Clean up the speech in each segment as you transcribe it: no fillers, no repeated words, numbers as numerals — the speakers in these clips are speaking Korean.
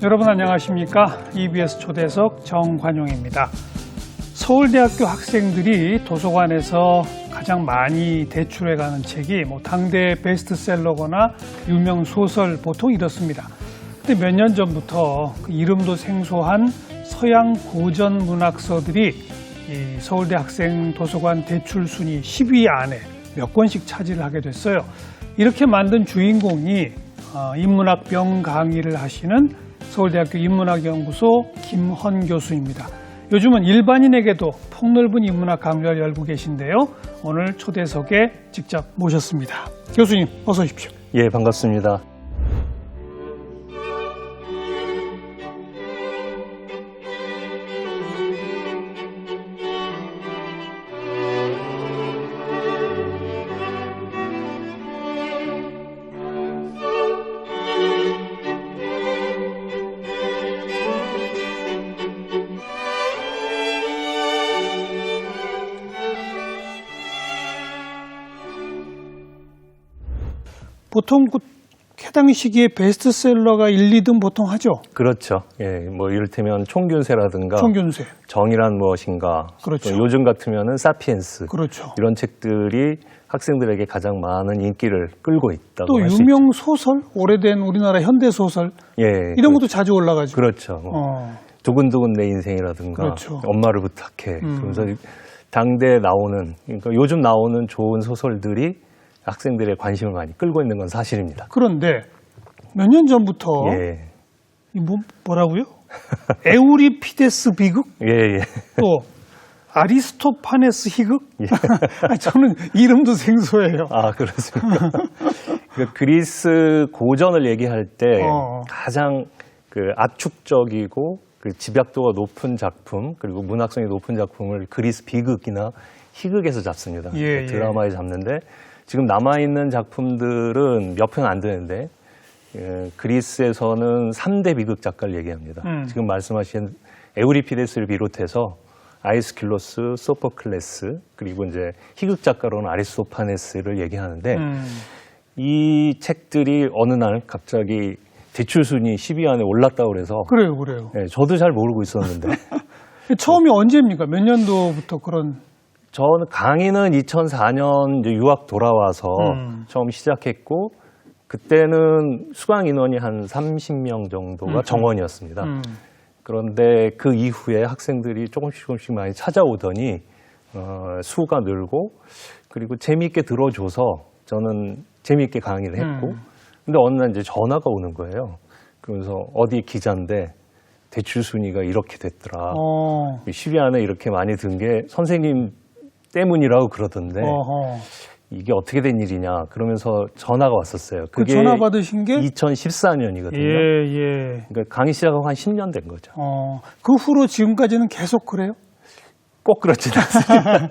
여러분 안녕하십니까? EBS 초대석 정관용입니다. 서울대학교 학생들이 도서관에서 가장 많이 대출해가는 책이 당대 베스트셀러거나 유명 소설 보통 이렇습니다. 근데 몇 년 전부터 그 이름도 생소한 서양 고전 문학서들이 이 서울대 학생 도서관 대출 순위 10위 안에 몇 권씩 차지를 하게 됐어요. 이렇게 만든 주인공이 인문학 병 강의를 하시는 서울대학교 인문학연구소 김헌 교수입니다. 요즘은 일반인에게도 폭넓은 인문학 강좌를 열고 계신데요. 오늘 초대석에 직접 모셨습니다. 교수님 어서 오십시오. 예, 반갑습니다. 보통 해당 시기에 베스트셀러가 1, 2등 보통 하죠? 그렇죠. 예, 이를테면 총균세라든가 총균세. 정의란 무엇인가. 그렇죠. 요즘 같으면은 사피엔스. 그렇죠. 이런 책들이 학생들에게 가장 많은 인기를 끌고 있다고 또 할 수 있죠. 유명 소설, 오래된 우리나라 현대 소설 예, 이런 것도 자주 올라가죠. 그렇죠. 두근두근 내 인생이라든가 그렇죠. 엄마를 부탁해. 그러면서 당대 나오는, 그러니까 요즘 나오는 좋은 소설들이 학생들의 관심을 많이 끌고 있는 건 사실입니다. 그런데 몇 년 전부터 예. 뭐라고요? 에우리피데스 비극? 예. 또 아리스토파네스 희극? 예. 저는 이름도 생소해요. 아, 그렇습니까? 그리스 고전을 얘기할 때 가장 압축적이고 집약도가 높은 작품, 그리고 문학성이 높은 작품을 그리스 비극이나 희극에서 잡습니다. 예. 드라마에 잡는데 지금 남아있는 작품들은 몇 편 안 되는데 그리스에서는 3대 비극 작가를 얘기합니다. 지금 말씀하신 에우리피데스를 비롯해서 아이스킬로스, 소포클레스, 그리고 이제 희극 작가로는 아리스토파네스를 얘기하는데 이 책들이 어느 날 갑자기 대출 순위 10위 안에 올랐다고 그래서 그래요. 네, 저도 잘 모르고 있었는데 처음이 언제입니까? 몇 년도부터 그런? 저는 강의는 2004년 이제 유학 돌아와서 처음 시작했고 그때는 수강 인원이 한 30명 정도가 정원이었습니다. 그런데 그 이후에 학생들이 조금씩 많이 찾아오더니 수가 늘고 그리고 재미있게 들어줘서 저는 재미있게 강의를 했고 근데 어느 날 이제 전화가 오는 거예요. 그러면서 어디 기자인데 대출 순위가 이렇게 됐더라. 10위 안에 이렇게 많이 든 게 선생님 때문이라고 그러던데 이게 어떻게 된 일이냐 그러면서 전화가 왔었어요. 그게 전화 받으신 게 2014년이거든요. 예. 그러니까 강의 시작하고 한 10년 된 거죠. 그 후로 지금까지는 계속 그래요? 꼭 그렇진 않습니다.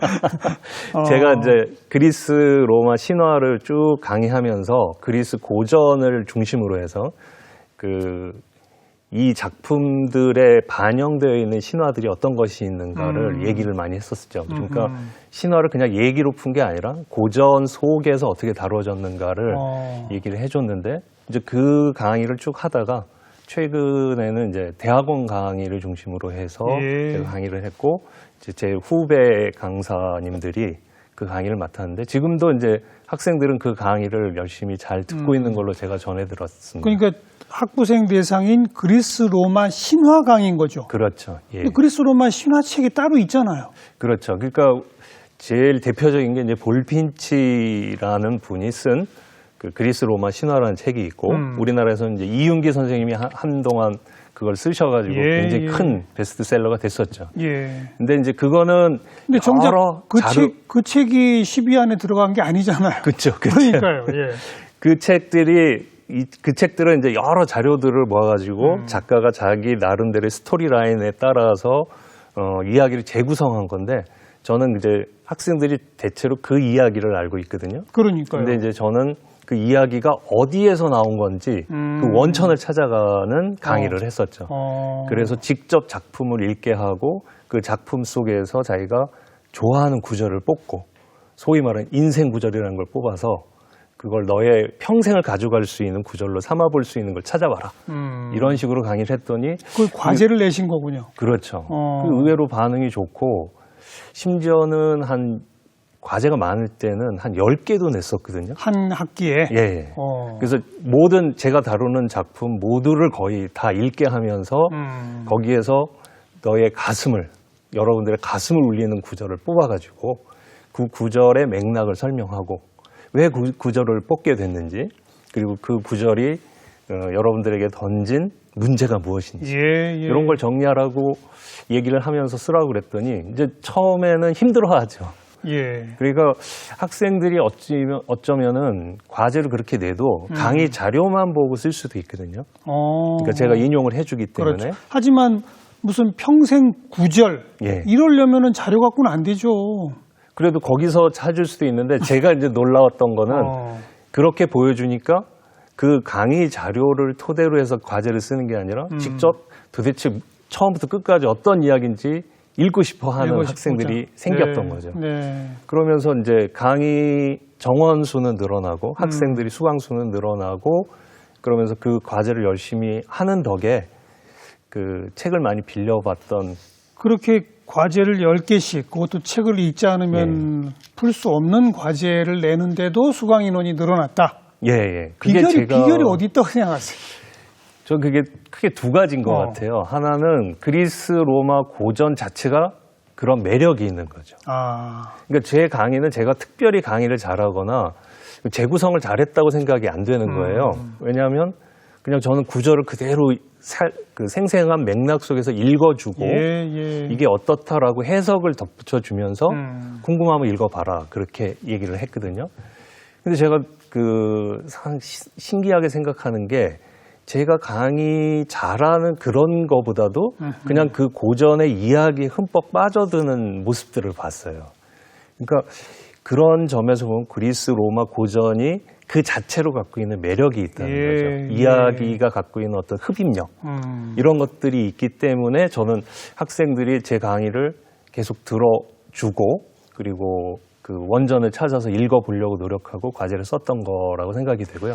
제가 이제 그리스 로마 신화를 쭉 강의하면서 그리스 고전을 중심으로 해서 이 작품들에 반영되어 있는 신화들이 어떤 것이 있는가를 얘기를 많이 했었죠. 그러니까 신화를 그냥 얘기로 푼 게 아니라 고전 속에서 어떻게 다뤄졌는가를 얘기를 해줬는데 이제 그 강의를 쭉 하다가 최근에는 이제 대학원 강의를 중심으로 해서 제가 강의를 했고 이제 제 후배 강사님들이 그 강의를 맡았는데 지금도 이제 학생들은 그 강의를 열심히 잘 듣고 있는 걸로 제가 전해 들었습니다. 그러니까 학부생 대상인 그리스 로마 신화 강의인 거죠? 그렇죠. 예. 그리스 로마 신화책이 따로 있잖아요. 그렇죠. 그러니까 제일 대표적인 게 이제 볼핀치라는 분이 쓴 그 그리스 로마 신화라는 책이 있고 우리나라에서는 이제 이윤기 선생님이 한동안 그걸 쓰셔가지고 굉장히 큰 베스트셀러가 됐었죠. 근데 이제 그거는 근데 정작 그 책이 10위 안에 들어간 게 아니잖아요. 그렇죠. 그러니까요. 그 책들은 이제 여러 자료들을 모아가지고 작가가 자기 나름대로의 스토리라인에 따라서 이야기를 재구성한 건데 저는 이제 학생들이 대체로 그 이야기를 알고 있거든요. 그러니까요. 근데 이제 저는 그 이야기가 어디에서 나온 건지 그 원천을 찾아가는 강의를 했었죠. 그래서 직접 작품을 읽게 하고 그 작품 속에서 자기가 좋아하는 구절을 뽑고 소위 말하는 인생 구절이라는 걸 뽑아서 그걸 너의 평생을 가져갈 수 있는 구절로 삼아볼 수 있는 걸 찾아봐라. 이런 식으로 강의를 했더니 그 과제를 내신 거군요. 그렇죠. 의외로 반응이 좋고 심지어는 한 과제가 많을 때는 한 10개도 냈었거든요. 한 학기에? 예. 그래서 모든 제가 다루는 작품 모두를 거의 다 읽게 하면서 거기에서 너의 가슴을, 여러분들의 가슴을 울리는 구절을 뽑아가지고 그 구절의 맥락을 설명하고 왜 그 구절을 뽑게 됐는지 그리고 그 구절이 여러분들에게 던진 문제가 무엇인지 이런 걸 정리하라고 얘기를 하면서 쓰라고 그랬더니 이제 처음에는 힘들어하죠. 그러니까 학생들이 어쩌면은 과제를 그렇게 내도 강의 자료만 보고 쓸 수도 있거든요. 그러니까 제가 인용을 해주기 때문에. 그렇죠. 하지만 무슨 평생 구절 이러려면은 자료 갖고는 안 되죠. 그래도 거기서 찾을 수도 있는데 제가 이제 놀라웠던 거는 그렇게 보여주니까 그 강의 자료를 토대로 해서 과제를 쓰는 게 아니라 직접 도대체 처음부터 끝까지 어떤 이야기인지 읽고 싶어 하는 학생들이 생겼던 거죠. 그러면서 이제 강의 정원 수는 늘어나고 학생들이 수강 수는 늘어나고 그러면서 그 과제를 열심히 하는 덕에 그 책을 많이 빌려봤던 그렇게 과제를 10개씩 그것도 책을 읽지 않으면 풀 수 없는 과제를 내는데도 수강 인원이 늘어났다. 그게 비결이 어디 있다고 생각하세요? 저 그게 크게 두 가지인 것 같아요. 하나는 그리스 로마 고전 자체가 그런 매력이 있는 거죠. 그러니까 제 강의는 제가 특별히 강의를 잘하거나 재구성을 잘했다고 생각이 안 되는 거예요. 왜냐하면 그냥 저는 구절을 그대로 그 생생한 맥락 속에서 읽어주고 이게 어떻다라고 해석을 덧붙여주면서 궁금하면 읽어봐라 그렇게 얘기를 했거든요. 근데 제가 그 신기하게 생각하는 게 제가 강의 잘하는 그런 거보다도 그냥 그 고전의 이야기에 흠뻑 빠져드는 모습들을 봤어요. 그러니까 그런 점에서 보면 그리스 로마 고전이 그 자체로 갖고 있는 매력이 있다는 거죠. 이야기가 갖고 있는 어떤 흡입력 이런 것들이 있기 때문에 저는 학생들이 제 강의를 계속 들어주고 그리고 그 원전을 찾아서 읽어보려고 노력하고 과제를 썼던 거라고 생각이 되고요.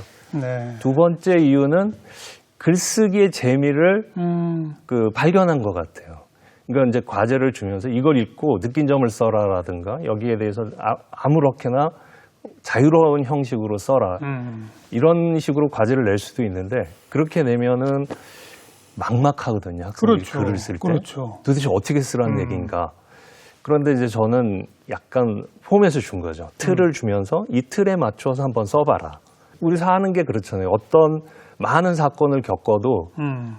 두 번째 이유는 글쓰기의 재미를 그 발견한 것 같아요. 그러니까 이제 과제를 주면서 이걸 읽고 느낀 점을 써라라든가 여기에 대해서 아무렇게나 자유로운 형식으로 써라. 이런 식으로 과제를 낼 수도 있는데 그렇게 내면은 막막하거든요. 학생들이 글을 쓸 때. 도대체 어떻게 쓰라는 얘기인가. 그런데 이제 저는 약간 포맷을 준 거죠. 틀을 주면서 이 틀에 맞춰서 한번 써봐라. 우리 사는 게 그렇잖아요. 어떤 많은 사건을 겪어도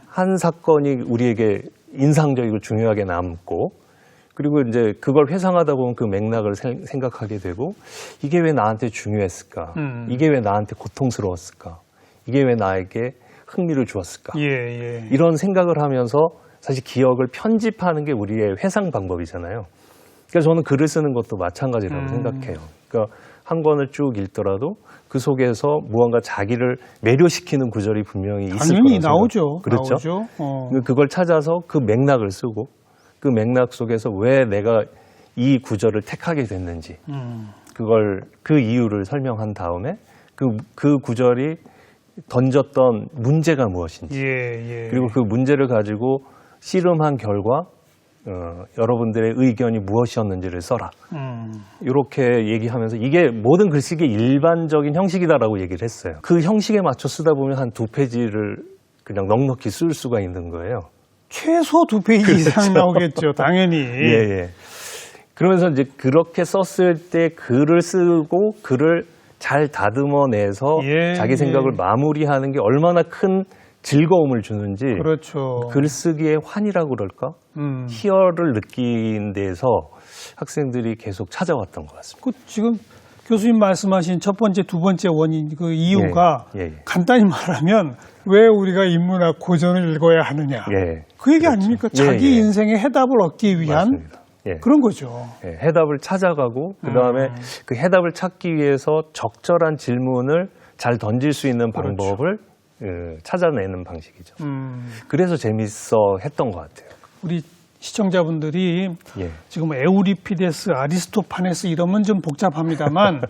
한 사건이 우리에게 인상적이고 중요하게 남고 그리고 이제 그걸 회상하다 보면 그 맥락을 생각하게 되고 이게 왜 나한테 중요했을까? 이게 왜 나한테 고통스러웠을까? 이게 왜 나에게 흥미를 주었을까? 이런 생각을 하면서 사실 기억을 편집하는 게 우리의 회상 방법이잖아요. 그래서 저는 글을 쓰는 것도 마찬가지라고 생각해요. 그러니까 한 권을 쭉 읽더라도 그 속에서 무언가 자기를 매료시키는 구절이 분명히 있을 거라고 당연히 나오죠. 그렇죠. 그걸 찾아서 그 맥락을 쓰고 그 맥락 속에서 왜 내가 이 구절을 택하게 됐는지 그걸 그 이유를 설명한 다음에 그 구절이 던졌던 문제가 무엇인지 그리고 그 문제를 가지고 씨름한 결과 여러분들의 의견이 무엇이었는지를 써라. 이렇게 얘기하면서 이게 모든 글쓰기의 일반적인 형식이다라고 얘기를 했어요. 그 형식에 맞춰 쓰다 보면 한 2페이지를 그냥 넉넉히 쓸 수가 있는 거예요. 최소 2페이지 이상 나오겠죠. 당연히. 그러면서 이제 그렇게 썼을 때 글을 쓰고 글을 잘 다듬어내서 자기 생각을 마무리하는 게 얼마나 큰 즐거움을 주는지 글쓰기의 환이라고 그럴까? 희열을 느낀 데서 학생들이 계속 찾아왔던 것 같습니다. 지금 교수님 말씀하신 첫 번째, 두 번째 원인, 그 이유가 간단히 말하면 왜 우리가 인문학 고전을 읽어야 하느냐. 그 얘기 아닙니까? 자기 인생의 해답을 얻기 위한 그런 거죠. 해답을 찾아가고 그다음에 그 해답을 찾기 위해서 적절한 질문을 잘 던질 수 있는 방법을 찾아내는 방식이죠. 그래서 재밌어 했던 것 같아요. 우리 시청자분들이 지금 에우리피데스, 아리스토파네스 이러면 좀 복잡합니다만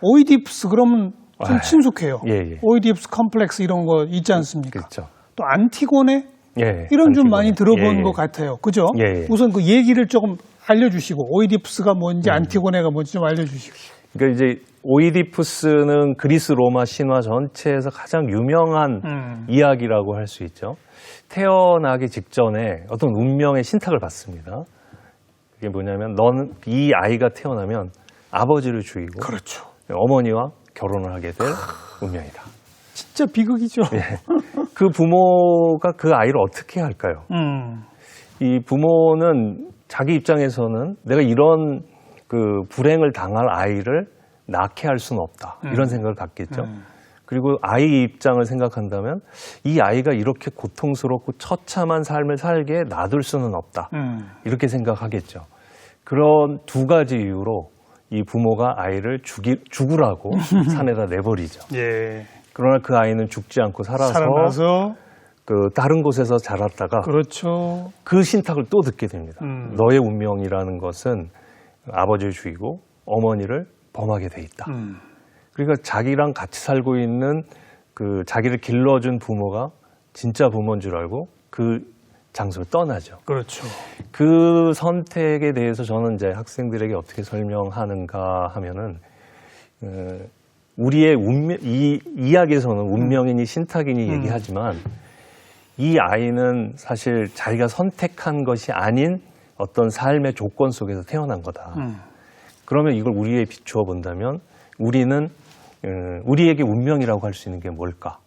오이디푸스 그러면 좀 친숙해요. 예, 예. 오이디푸스 컴플렉스 이런 거 있지 않습니까? 그렇죠. 또 안티고네 예, 이런 좀 안티고네. 많이 들어본 예, 것 같아요. 그죠? 예, 예. 우선 그 얘기를 조금 알려주시고 오이디푸스가 뭔지 안티고네가 뭔지 좀 알려주시고. 그러니까 이제 오이디푸스는 그리스 로마 신화 전체에서 가장 유명한 이야기라고 할 수 있죠. 태어나기 직전에 어떤 운명의 신탁을 받습니다. 그게 뭐냐면 넌 이 아이가 태어나면 아버지를 죽이고 그렇죠. 어머니와 결혼을 하게 될 운명이다. 진짜 비극이죠. 예. 그 부모가 그 아이를 어떻게 할까요? 이 부모는 자기 입장에서는 내가 이런 그 불행을 당할 아이를 낳게 할 수는 없다. 이런 생각을 갖겠죠. 그리고 아이 입장을 생각한다면 이 아이가 이렇게 고통스럽고 처참한 삶을 살게 놔둘 수는 없다. 이렇게 생각하겠죠. 그런 두 가지 이유로 이 부모가 아이를 죽으라고 산에다 내버리죠. 예. 그러나 그 아이는 죽지 않고 살아나서 그 다른 곳에서 자랐다가 그렇죠. 그 신탁을 또 듣게 됩니다. 너의 운명이라는 것은 아버지를 죽이고 어머니를 범하게 돼 있다. 그러니까 자기랑 같이 살고 있는 그 자기를 길러준 부모가 진짜 부모인 줄 알고 그 장소를 떠나죠. 그렇죠. 그 선택에 대해서 저는 이제 학생들에게 어떻게 설명하는가 하면은 우리의 운명, 이 이야기에서는 운명이니 신탁이니 얘기하지만 이 아이는 사실 자기가 선택한 것이 아닌 어떤 삶의 조건 속에서 태어난 거다. 그러면 이걸 우리에 비추어 본다면 우리는 우리에게 운명이라고 할 수 있는 게 뭘까?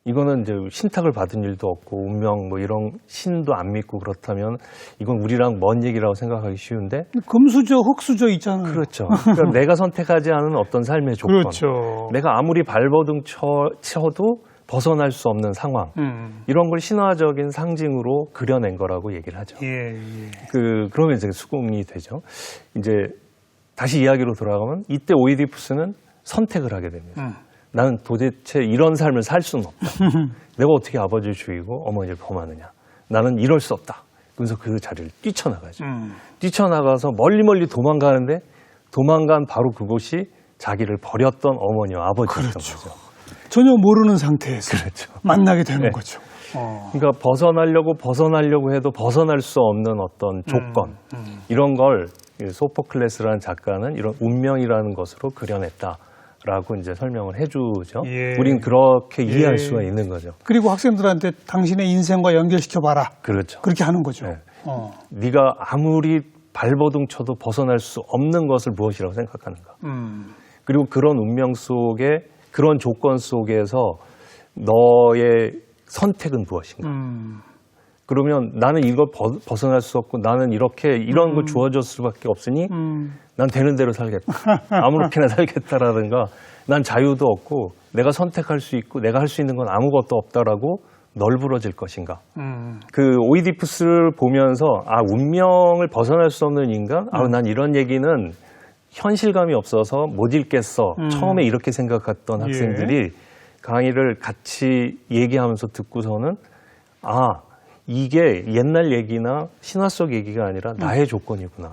이거는 이제 신탁을 받은 일도 없고 운명 뭐 이런 신도 안 믿고 그렇다면 이건 우리랑 먼 얘기라고 생각하기 쉬운데 금수저, 흑수저 있잖아요. 그렇죠. 그러니까 내가 선택하지 않은 어떤 삶의 조건, 그렇죠. 내가 아무리 발버둥 쳐도 벗어날 수 없는 상황, 이런 걸 신화적인 상징으로 그려낸 거라고 얘기를 하죠. 예, 예. 그러면 이제 수긍이 되죠. 이제 다시 이야기로 돌아가면 이때 오이디푸스는 선택을 하게 됩니다. 나는 도대체 이런 삶을 살 수는 없다. 내가 어떻게 아버지를 죽이고 어머니를 범하느냐. 나는 이럴 수 없다. 그래서 그 자리를 뛰쳐나가죠. 뛰쳐나가서 멀리 도망가는데 도망간 바로 그곳이 자기를 버렸던 어머니와 아버지였던 그렇죠. 거죠. 전혀 모르는 상태에서 그렇죠. 만나게 되는 네. 거죠. 그러니까 벗어나려고 해도 벗어날 수 없는 어떤 조건 이런 걸 소포클레스라는 작가는 이런 운명이라는 것으로 그려냈다라고 이제 설명을 해주죠. 예. 우린 그렇게 이해할 예. 수가 있는 거죠. 그리고 학생들한테 당신의 인생과 연결시켜 봐라. 그렇죠. 그렇게 하는 거죠. 네. 어. 네가 아무리 발버둥 쳐도 벗어날 수 없는 것을 무엇이라고 생각하는가. 그리고 그런 운명 속에 그런 조건 속에서 너의 선택은 무엇인가. 그러면 나는 이걸 벗어날 수 없고 나는 이런 걸 주어질 수밖에 없으니 난 되는 대로 살겠다. 아무렇게나 살겠다라든가 난 자유도 없고 내가 선택할 수 있고 내가 할 수 있는 건 아무것도 없다라고 널브러질 것인가. 그 오이디푸스를 보면서 운명을 벗어날 수 없는 인간? 난 이런 얘기는 현실감이 없어서 못 읽겠어. 처음에 이렇게 생각했던 학생들이 강의를 같이 얘기하면서 듣고서는 이게 옛날 얘기나 신화 속 얘기가 아니라 나의 조건이구나.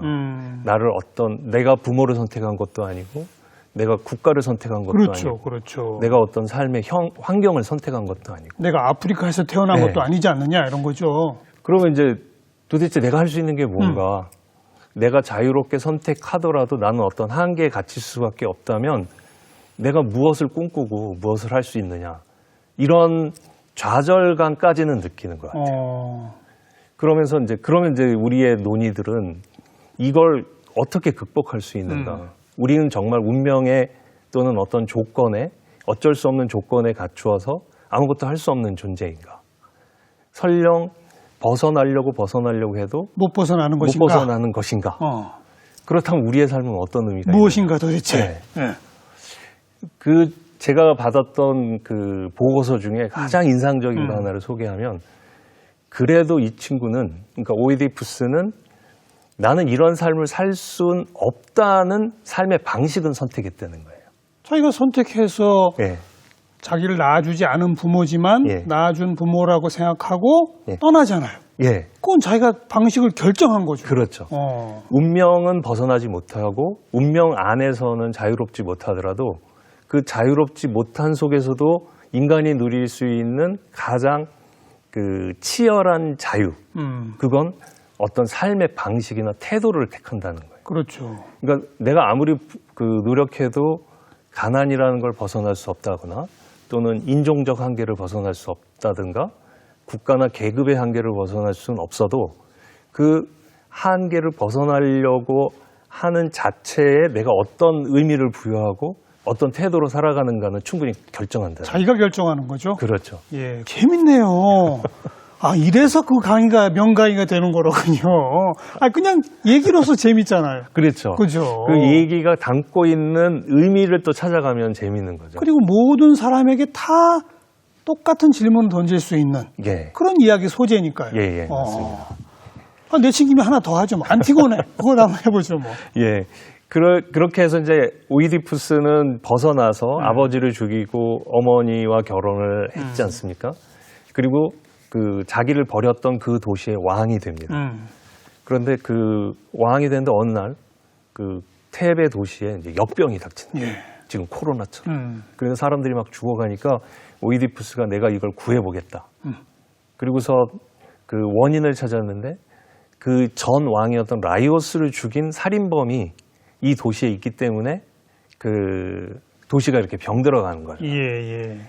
내가 부모를 선택한 것도 아니고 내가 국가를 선택한 것도 그렇죠, 아니고 그렇죠. 내가 어떤 삶의 환경을 선택한 것도 아니고 내가 아프리카에서 태어난 네. 것도 아니지 않느냐 이런 거죠. 그러면 이제 도대체 내가 할 수 있는 게 뭔가 내가 자유롭게 선택하더라도 나는 어떤 한계에 갇힐 수밖에 없다면 내가 무엇을 꿈꾸고 무엇을 할 수 있느냐 이런 좌절감까지는 느끼는 것 같아요. 그러면 이제 우리의 논의들은 이걸 어떻게 극복할 수 있는가. 우리는 정말 운명에 또는 어떤 조건에 어쩔 수 없는 조건에 갖추어서 아무것도 할 수 없는 존재인가. 설령 벗어나려고 해도 못 벗어나는 못 것인가. 벗어나는 것인가. 그렇다면 우리의 삶은 어떤 의미가 무엇인가 도대체. 네. 제가 받았던 그 보고서 중에 가장 인상적인 거 하나를 소개하면 그래도 이 친구는 그러니까 오이디푸스는 나는 이런 삶을 살 수는 없다는 삶의 방식은 선택했다는 거예요. 자기가 선택해서 예. 자기를 낳아주지 않은 부모지만 예. 낳아준 부모라고 생각하고 예. 떠나잖아요. 예. 그건 자기가 방식을 결정한 거죠. 그렇죠. 운명은 벗어나지 못하고 운명 안에서는 자유롭지 못하더라도 그 자유롭지 못한 속에서도 인간이 누릴 수 있는 가장 그 치열한 자유. 그건 어떤 삶의 방식이나 태도를 택한다는 거예요. 그렇죠. 그러니까 내가 아무리 그 노력해도 가난이라는 걸 벗어날 수 없다거나 또는 인종적 한계를 벗어날 수 없다든가 국가나 계급의 한계를 벗어날 수는 없어도 그 한계를 벗어나려고 하는 자체에 내가 어떤 의미를 부여하고 어떤 태도로 살아가는가는 충분히 결정한다. 자기가 결정하는 거죠? 그렇죠. 예, 재밌네요. 아, 이래서 그 강의가 명강의가 되는 거로군요. 아, 그냥 얘기로서 재밌잖아요. 그렇죠. 그죠. 그 얘기가 담고 있는 의미를 또 찾아가면 재밌는 거죠. 그리고 모든 사람에게 다 똑같은 질문을 던질 수 있는 예. 그런 이야기 소재니까요. 예, 맞습니다. 아, 내친 김에 하나 더 하죠. 뭐. 안티고네. 그거 한번 해보죠, 뭐. 예. 그렇게 해서 이제 오이디푸스는 벗어나서 아버지를 죽이고 어머니와 결혼을 했지 않습니까? 그리고 그 자기를 버렸던 그 도시의 왕이 됩니다. 그런데 그 왕이 됐는데 어느 날 그 테베 도시에 이제 역병이 닥친다. 예. 지금 코로나처럼. 그래서 사람들이 막 죽어가니까 오이디푸스가 내가 이걸 구해보겠다. 그리고서 그 원인을 찾았는데 그 전 왕이었던 라이오스를 죽인 살인범이 이 도시에 있기 때문에 그 도시가 이렇게 병들어가는 거죠. 예.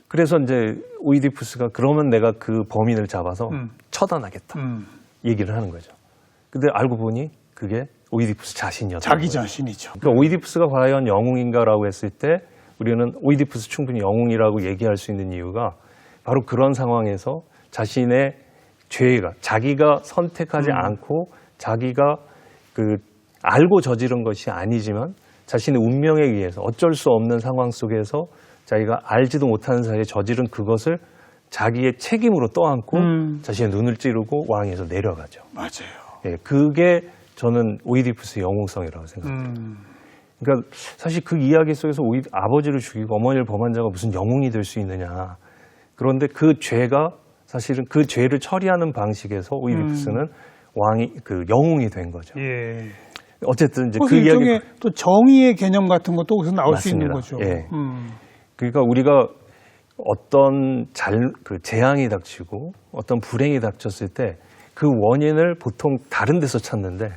그래서 이제 오이디푸스가 그러면 내가 그 범인을 잡아서 처단하겠다. 얘기를 하는 거죠. 근데 알고 보니 그게 오이디푸스 자신이었던 자기 거예요. 자신이죠. 그러니까 오이디푸스가 과연 영웅인가라고 했을 때 우리는 오이디푸스 충분히 영웅이라고 얘기할 수 있는 이유가 바로 그런 상황에서 자신의 죄가 자기가 선택하지 않고 자기가 그 알고 저지른 것이 아니지만 자신의 운명에 의해서 어쩔 수 없는 상황 속에서 자기가 알지도 못하는 사이에 저지른 그것을 자기의 책임으로 떠안고 자신의 눈을 찌르고 왕에서 내려가죠. 맞아요. 예, 그게 저는 오이디푸스의 영웅성이라고 생각합니다. 그러니까 사실 그 이야기 속에서 아버지를 죽이고 어머니를 범한 자가 무슨 영웅이 될 수 있느냐. 그런데 그 죄가 사실은 그 죄를 처리하는 방식에서 오이디푸스는 왕이 그 영웅이 된 거죠. 예. 어쨌든 이제 그 일종의 이야기 또 정의의 개념 같은 것도 거기서 나올 수 있는 맞습니다. 거죠. 예. 그러니까 우리가 어떤 그 재앙이 닥치고 어떤 불행이 닥쳤을 때 그 원인을 보통 다른 데서 찾는데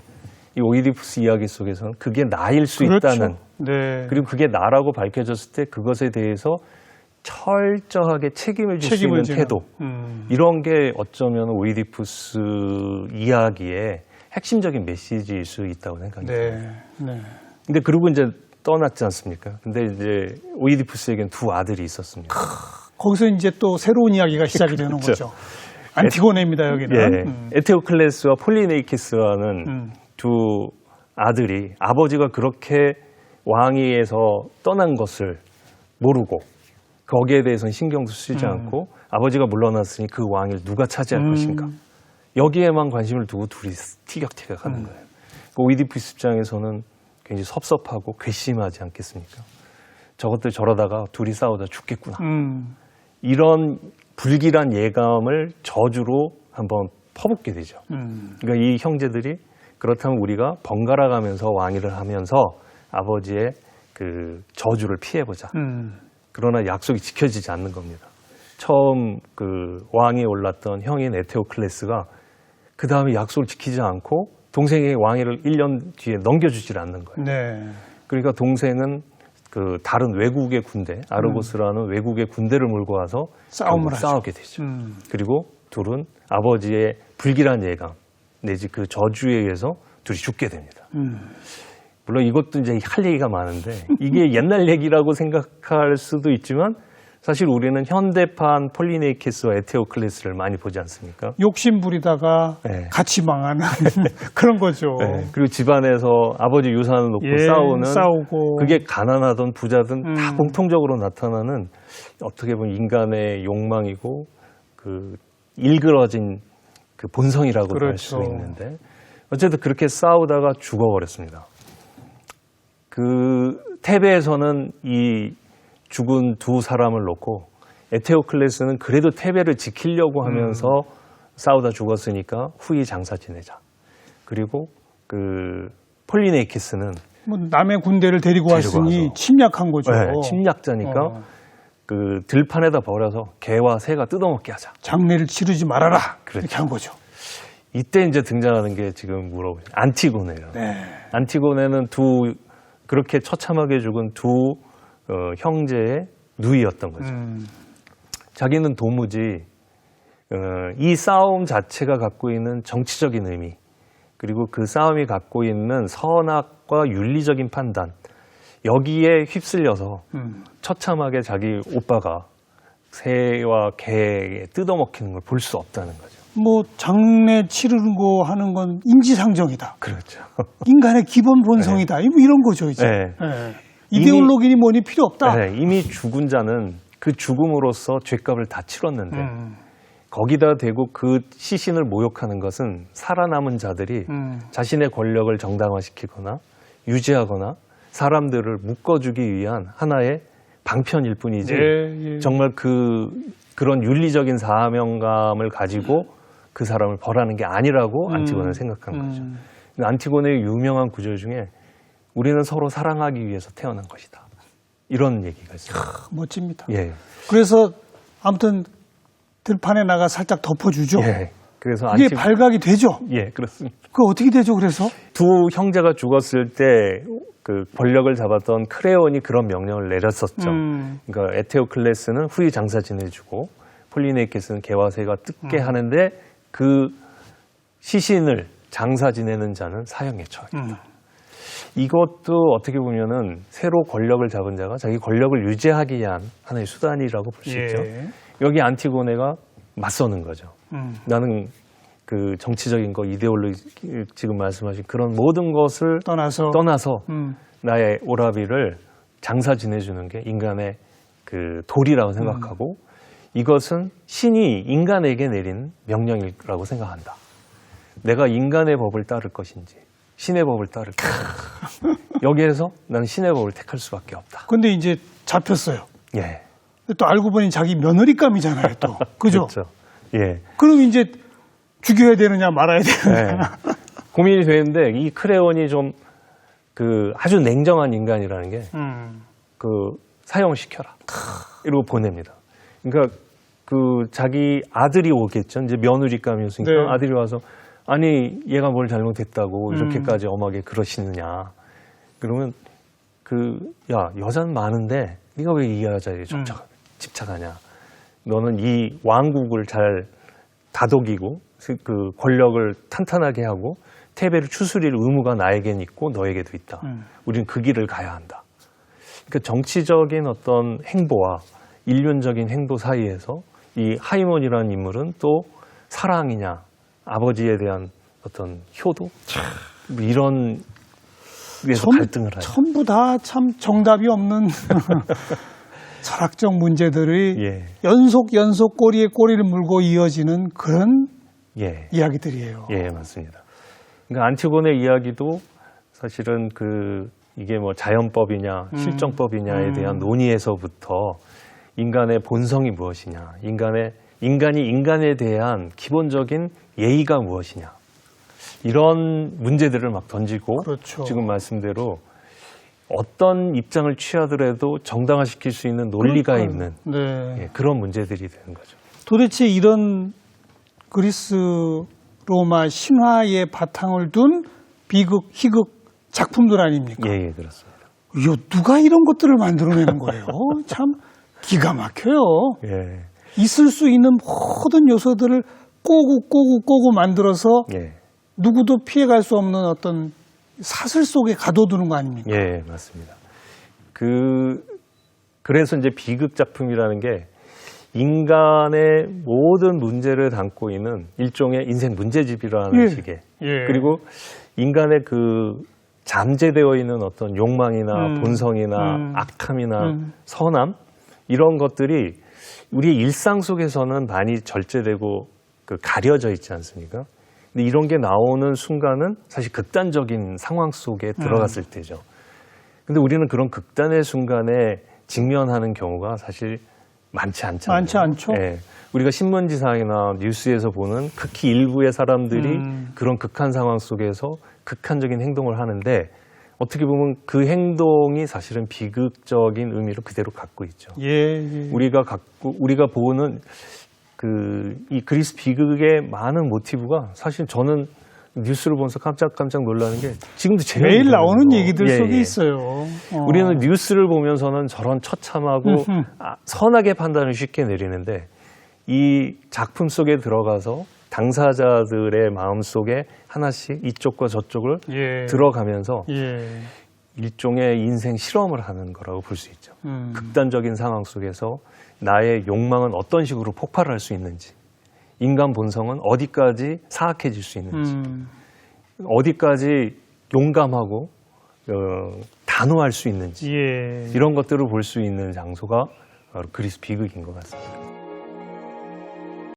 이 오이디푸스 이야기 속에서는 그게 나일 수 그렇죠. 있다는 네. 그리고 그게 나라고 밝혀졌을 때 그것에 대해서 철저하게 책임을 질 수 있는 지는. 태도 이런 게 어쩌면 오이디푸스 이야기의 핵심적인 메시지일 수 있다고 생각합니다. 네. 근데 그리고 이제 떠났지 않습니까? 근데 이제 오이디푸스에겐 두 아들이 있었습니다. 거기서 이제 또 새로운 이야기가 시작이 되는 그렇죠. 거죠. 안티고네입니다, 여기는. 예. 에테오클레스와 폴리네이키스라는 두 아들이 아버지가 그렇게 왕위에서 떠난 것을 모르고 거기에 대해서는 신경도 쓰지 않고 아버지가 물러났으니 그 왕위를 누가 차지할 것인가. 여기에만 관심을 두고 둘이 티격태격 하는 거예요. 그 오이디푸스 입장에서는 굉장히 섭섭하고 괘씸하지 않겠습니까? 저것들 저러다가 둘이 싸우다 죽겠구나. 이런 불길한 예감을 저주로 한번 퍼붓게 되죠. 그러니까 이 형제들이 그렇다면 우리가 번갈아 가면서 왕위를 하면서 아버지의 그 저주를 피해보자. 그러나 약속이 지켜지지 않는 겁니다. 처음 그 왕위에 올랐던 형인 에테오클레스가 그 다음에 약속을 지키지 않고 동생의 왕위를 1년 뒤에 넘겨주질 않는 거예요. 네. 그러니까 동생은 그 다른 외국의 군대, 아르고스라는 외국의 군대를 몰고 와서 싸우게 되죠. 그리고 둘은 아버지의 불길한 예감 내지 그 저주에 의해서 둘이 죽게 됩니다. 물론 이것도 이제 할 얘기가 많은데 이게 옛날 얘기라고 생각할 수도 있지만 사실 우리는 현대판 폴리네이키스와 에테오클레스를 많이 보지 않습니까? 욕심 부리다가 네. 같이 망하는 그런 거죠. 네. 그리고 집안에서 아버지 유산을 놓고 싸우고 그게 가난하던 부자든 다 공통적으로 나타나는 어떻게 보면 인간의 욕망이고 그 일그러진 그 본성이라고 할 수 그렇죠. 있는데 어쨌든 그렇게 싸우다가 죽어버렸습니다. 그 테베에서는 이 죽은 두 사람을 놓고 에테오클레스는 그래도 테베를 지키려고 하면서 싸우다 죽었으니까 후이 장사 지내자. 그리고 그 폴리네이키스는 뭐 남의 군대를 데리고 왔으니 와서. 침략한 거죠. 네, 침략자니까 그 들판에다 버려서 개와 새가 뜯어먹게 하자. 장례를 치르지 말아라. 그렇죠. 이렇게 한 거죠. 이때 이제 등장하는 게 지금 물어보죠. 안티고네예요. 네. 안티고네는 그렇게 처참하게 죽은 두 형제의 누이였던 거죠. 자기는 도무지 이 싸움 자체가 갖고 있는 정치적인 의미, 그리고 그 싸움이 갖고 있는 선악과 윤리적인 판단, 여기에 휩쓸려서 처참하게 자기 오빠가 새와 개에 뜯어먹히는 걸 볼 수 없다는 거죠. 뭐 장례 치르는 거 하는 건 인지상정이다. 그렇죠. 인간의 기본 본성이다. 뭐 이런 거죠, 이제. 네. 네. 이데올로기니 뭐니 필요 없다. 네, 이미 죽은 자는 그 죽음으로써 죄값을 다 치렀는데 거기다 대고 그 시신을 모욕하는 것은 살아남은 자들이 자신의 권력을 정당화시키거나 유지하거나 사람들을 묶어주기 위한 하나의 방편일 뿐이지 예. 정말 그런 윤리적인 사명감을 가지고 그 사람을 벌하는 게 아니라고 안티고네는 생각한 거죠. 안티고네의 유명한 구절 중에 우리는 서로 사랑하기 위해서 태어난 것이다. 이런 얘기가 있어요. 멋집니다. 예. 그래서 아무튼 들판에 나가 살짝 덮어주죠. 예. 그래서 그게 발각이 되죠. 예, 그렇습니다. 그거 어떻게 되죠, 그래서? 두 형제가 죽었을 때 그 권력을 잡았던 크레온이 그런 명령을 내렸었죠. 그러니까 에테오클레스는 후위 장사 지내주고 폴리네이케스는 개와 새가 뜯게 하는데 그 시신을 장사 지내는 자는 사형에 처하겠다. 이것도 어떻게 보면은 새로 권력을 잡은 자가 자기 권력을 유지하기 위한 하나의 수단이라고 볼 수 있죠. 여기 안티고네가 맞서는 거죠. 나는 그 정치적인 거, 이데올로기 지금 말씀하신 그런 모든 것을 떠나서 나의 오라비를 장사 지내주는 게 인간의 그 도리라고 생각하고 이것은 신이 인간에게 내린 명령이라고 생각한다. 내가 인간의 법을 따를 것인지 신의 법을 따를 것인지 여기에서 나는 신의 법을 택할 수밖에 없다. 근데 이제 잡혔어요. 예. 또 알고 보니 자기 며느리감이잖아요, 또. 그죠? 그렇죠. 예. 그럼 이제 죽여야 되느냐 말아야 되느냐. 네. 고민이 되는데 이 크레온이 좀 그 아주 냉정한 인간이라는 게 그 사형시켜라 이러고 보냅니다. 그러니까 그 자기 아들이 오겠죠. 이제 며느리감이었으니까 네. 아들이 와서 아니 얘가 뭘 잘못했다고 이렇게까지 엄하게 그러시느냐. 그러면 야 여자는 많은데 네가 왜 이 여자에 집착하냐. 너는 이 왕국을 잘 다독이고 그 권력을 탄탄하게 하고 태배를 추스릴 의무가 나에겐 있고 너에게도 있다. 우리는 그 길을 가야 한다. 그러니까 정치적인 어떤 행보와 인륜적인 행보 사이에서 이 하이몬이라는 인물은 또 사랑이냐 아버지에 대한 어떤 효도 뭐 이런 위에서 갈등을 하죠. 전부 다 참 정답이 없는 철학적 문제들이 연속 꼬리에 꼬리를 물고 이어지는 그런 이야기들이에요. 예, 맞습니다. 그러니까 안티고네 이야기도 사실은 이게 뭐 자연법이냐 실정법이냐에 대한 논의에서부터 인간의 본성이 무엇이냐, 인간이 인간에 대한 기본적인 예의가 무엇이냐 이런 문제들을 막 던지고 그렇죠. 지금 말씀대로 어떤 입장을 취하더라도 정당화시킬 수 있는 논리가 있는 그런 문제들이 되는 거죠. 도대체 이런 그리스 로마 신화의 바탕을 둔 비극, 희극 작품들 아닙니까? 예, 그렇습니다. 누가 이런 것들을 만들어내는 거예요? 참 기가 막혀요. 예. 있을 수 있는 모든 요소들을 꼬고 만들어서 누구도 피해갈 수 없는 어떤 사슬 속에 가둬두는 거 아닙니까? 예, 맞습니다. 그래서 이제 비극 작품이라는 게 인간의 모든 문제를 담고 있는 일종의 인생 문제집이라는 식의 그리고 인간의 잠재되어 있는 어떤 욕망이나 본성이나 악함이나 선함 이런 것들이 우리의 일상 속에서는 많이 절제되고 가려져 있지 않습니까? 근데 이런 게 나오는 순간은 사실 극단적인 상황 속에 들어갔을 때죠. 근데 우리는 그런 극단의 순간에 직면하는 경우가 사실 많지 않잖아요. 많지 않죠. 예. 우리가 신문지상이나 뉴스에서 보는 극히 일부의 사람들이 그런 극한 상황 속에서 극한적인 행동을 하는데 어떻게 보면 그 행동이 사실은 비극적인 의미를 그대로 갖고 있죠. 예. 우리가 보는 이 그리스 비극의 많은 모티브가 사실 저는 뉴스를 보면서 깜짝 놀라는 게 지금도 제가 매일 나오는 얘기들 예, 속에 예. 있어요. 우리는 뉴스를 보면서는 저런 처참하고 선하게 판단을 쉽게 내리는데 이 작품 속에 들어가서 당사자들의 마음 속에 하나씩 이쪽과 저쪽을 예. 들어가면서 예. 일종의 인생 실험을 하는 거라고 볼 수 있죠. 극단적인 상황 속에서 나의 욕망은 어떤 식으로 폭발할 수 있는지, 인간 본성은 어디까지 사악해질 수 있는지, 어디까지 용감하고 단호할 수 있는지 예. 이런 것들을 볼 수 있는 장소가 바로 그리스 비극인 것 같습니다.